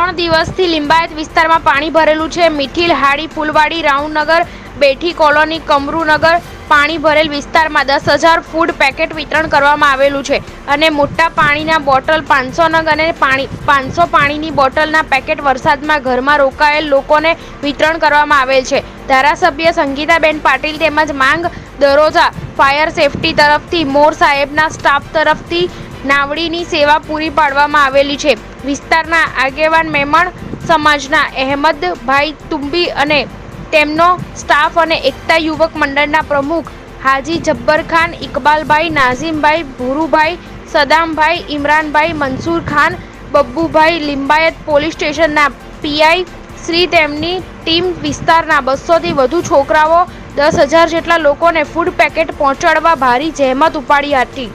3 દિવસથી લિંબાયત વિસ્તારમાં પાણી ભરેલું છે। મિઠીલ, હાડી, ફૂલવાડી, રાઉન્ડનગર, બેઠી કોલોની, કમરૂનગર પાણી ભરેલ વિસ્તારમાં 10,000 ફૂડ પેકેટ વિતરણ કરવામાં આવેલું છે અને મોટા પાણીના બોટલ 500 નગ અને 500 પાણીની બોટલના પેકેટ વરસાદમાં ઘરમાં રોકાયેલ લોકોને વિતરણ કરવામાં આવેલ છે। ધારાસભ્ય સંગીતાબેન પાટીલ તેમજ માંગ દરોજા ફાયર સેફટી તરફથી મોર સાહેબના સ્ટાફ તરફથી નાવડીની સેવા પૂરી પાડવામાં આવેલી છે। વિસ્તારના આગેવાન મેમણ સમાજના અહેમદભાઈ તુંબી અને તેમનો સ્ટાફ અને એકતા યુવક મંડળના પ્રમુખ હાજી જબ્બરખાન, ઇકબાલભાઈ, નાઝીમભાઈ, ભુરુભાઈ, સદામભાઈ, ઇમરાનભાઈ, મંસૂર ખાન, બબ્બુભાઈ, લિંબાયત પોલીસ સ્ટેશનના પીઆઈ શ્રી તેમની ટીમ વિસ્તારના 200થી વધુ છોકરાઓ 10,000 જેટલા લોકોને ફૂડ પેકેટ પહોંચાડવા ભારી જહેમત ઉપાડી હતી।